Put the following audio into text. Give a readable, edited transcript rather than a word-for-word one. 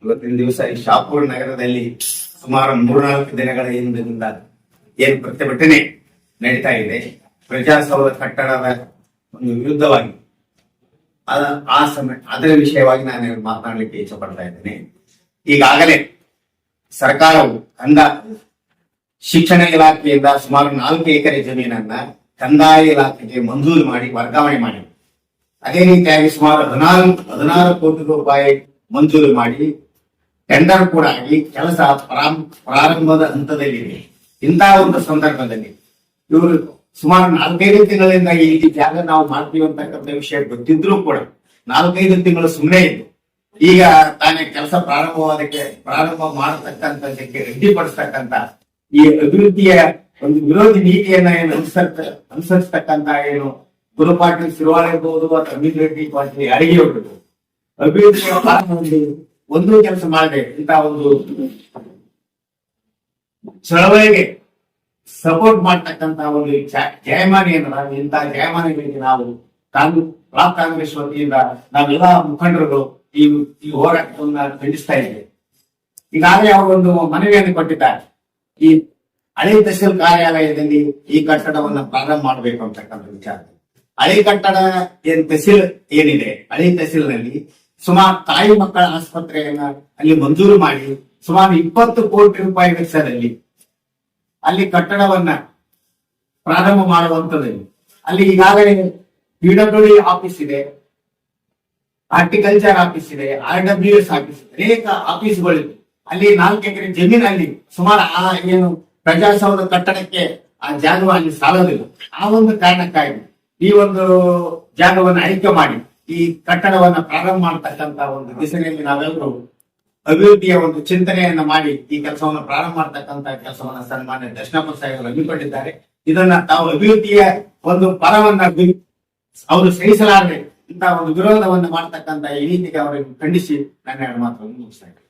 ಇವತ್ತಿನ ದಿವಸ ಈ ಶಾಪುರ್ ನಗರದಲ್ಲಿ ಸುಮಾರು 3-4 ದಿನಗಳ ಹಿಂದಿನಿಂದ ಏನು ಪ್ರತಿಭಟನೆ ನಡೀತಾ ಇದೆ ಪ್ರಜಾಸೌಧ ಕಟ್ಟಡದ ಒಂದು ವಿರುದ್ಧವಾಗಿ ಅದರ ವಿಷಯವಾಗಿ ನಾನು ಮಾತನಾಡಲಿಕ್ಕೆ ಇಚ್ಛೆ ಪಡ್ತಾ ಇದ್ದೇನೆ. ಈಗಾಗಲೇ ಸರ್ಕಾರವು ಶಿಕ್ಷಣ ಇಲಾಖೆಯಿಂದ ಸುಮಾರು 4 ಎಕರೆ ಜಮೀನನ್ನ ಕಂದಾಯ ಇಲಾಖೆಗೆ ಮಂಜೂರು ಮಾಡಿ ವರ್ಗಾವಣೆ ಮಾಡಿದೆ. ಅದೇ ರೀತಿಯಾಗಿ ಸುಮಾರು 16 ಕೋಟಿ ರೂಪಾಯಿ ಮಂಜೂರು ಮಾಡಿ ಟೆಂಡರ್ ಕೂಡ ಆಗಿ ಕೆಲಸ ಪ್ರಾರಂಭದ ಹಂತದಲ್ಲಿದೆ. ಇಂತಹ ಒಂದು ಸಂದರ್ಭದಲ್ಲಿ ಇವರು ಸುಮಾರು 4-5 ತಿಂಗಳಿಂದ ಈ ಜಾಗ ನಾವು ಮಾಡ್ತೀವಿ ಅಂತಕ್ಕಂಥ ವಿಷಯ ಗೊತ್ತಿದ್ರು ಕೂಡ 4-5 ತಿಂಗಳು ಸುಮ್ಮನೆ ಇದ್ದು ಈಗ ತಾನೇ ಕೆಲಸ ಪ್ರಾರಂಭ ಮಾಡತಕ್ಕಂಥದ್ದಕ್ಕೆ ಅಡ್ಡಿಪಡಿಸ್ತಕ್ಕಂಥ ಈ ಅಭಿವೃದ್ಧಿಯ ಒಂದು ವಿರೋಧಿ ನೀತಿಯನ್ನ ಏನು ಅನುಸರಿಸ್ತಕ್ಕಂಥ ಏನು ಗುರು ಪಾಟೀಲ್ ಶಿರ್ವಾಳ ಇರ್ಬೋದು ಅಥವಾ ಅಮೀನ್ ರೆಡ್ಡಿ ಪಾಟೀಲ್ ಯಾರಿಗೆ ಹೋಗ್ಬೇಕು ಅಭಿವೃದ್ಧಿಯ ಒಂದು ಕೆಲಸ ಮಾಡದೆ ಇಂತ ಒಂದು ಚಳವಳಿಗೆ ಸಪೋರ್ಟ್ ಮಾಡ್ತಕ್ಕಂತ ಒಂದು ಜಯಮಾನಿ ಏನಲ್ಲ ಇಂತಹ ಜಯಮಾನಿಗಳಿಗೆ ನಾವು ಬ್ಲಾಕ್ ಕಾಂಗ್ರೆಸ್ ವತಿಯಿಂದ ನಾವೆಲ್ಲ ಮುಖಂಡರುಗಳು ಈ ಹೋರಾಟವನ್ನ ಖಂಡಿಸ್ತಾ ಇದ್ದೇವೆ. ಈಗಾಗಲೇ ಅವರೊಂದು ಮನವಿಯನ್ನು ಕೊಟ್ಟಿದ್ದಾರೆ. ಈ ಹಳೆ ತಹಸೀಲ್ ಕಾರ್ಯಾಲಯದಲ್ಲಿ ಈ ಕಟ್ಟಡವನ್ನ ಪ್ರಾರಂಭ ಮಾಡಬೇಕು ಅಂತಕ್ಕಂಥ ವಿಚಾರ. ಹಳೆ ಕಟ್ಟಡ ತಹಸೀಲ್ ಏನಿದೆ, ಹಳೆ ತಹಸೀಲ್ನಲ್ಲಿ ಸುಮಾರು ತಾಯಿ ಮಕ್ಕಳ ಆಸ್ಪತ್ರೆಯನ್ನ ಅಲ್ಲಿ ಮಂಜೂರು ಮಾಡಿ ಸುಮಾರು 20 ಕೋಟಿ ರೂಪಾಯಿ ವೆಚ್ಚದಲ್ಲಿ ಅಲ್ಲಿ ಕಟ್ಟಡವನ್ನ ಪ್ರಾರಂಭ ಮಾಡುವಂತದಲ್ಲಿ ಅಲ್ಲಿ ಈಗಾಗಲೇ PWD ಆಫೀಸ್ ಇದೆ, ಹಾರ್ಟಿಕಲ್ಚರ್ ಆಫೀಸ್ ಇದೆ, RWS ಆಫೀಸ್ ಇದೆ, ಅನೇಕ ಆಫೀಸ್ಗಳಿವೆ. ಅಲ್ಲಿ 4 ಎಕರೆ ಜಮೀನಲ್ಲಿ ಸುಮಾರು ಏನು ಪ್ರಜಾಸೌಧ ಕಟ್ಟಡಕ್ಕೆ ಆ ಜಾಗವು ಅಲ್ಲಿ ಸಾಲೋದಿಲ್ಲ. ಆ ಒಂದು ಕಾರಣಕ್ಕಾಗಿ ಈ ಒಂದು ಜಾಗವನ್ನು ಆಯ್ಕೆ ಮಾಡಿ ಈ ಕಟ್ಟಡವನ್ನ ಪ್ರಾರಂಭ ಮಾಡತಕ್ಕಂತ ಒಂದು ದಿಸೆಯಲ್ಲಿ ನಾವೆಲ್ಲರೂ ಅಭಿವೃದ್ಧಿಯ ಒಂದು ಚಿಂತನೆಯನ್ನ ಮಾಡಿ ಈ ಕೆಲಸವನ್ನು ಪ್ರಾರಂಭ ಮಾಡತಕ್ಕಂತ ಕೆಲಸವನ್ನ ಸನ್ಮಾನ್ಯ ದರ್ಶನಪ್ಪ ಸಾಹೇಬರು ಹಮ್ಮಿಕೊಂಡಿದ್ದಾರೆ. ಇದನ್ನ ತಾವು ಅಭಿವೃದ್ಧಿಯ ಒಂದು ಪರವನ್ನ ಅವರು ಸಹಿಸಲಾರದೆ ಇಂತಹ ಒಂದು ವಿರೋಧವನ್ನು ಮಾಡತಕ್ಕಂತ ಈ ರೀತಿಗೆ ಅವರಿಗೆ ಖಂಡಿಸಿ ನನ್ನ ಮಾತನ್ನು ಮುಗಿಸ್ತಾ ಇದ್ದಾರೆ.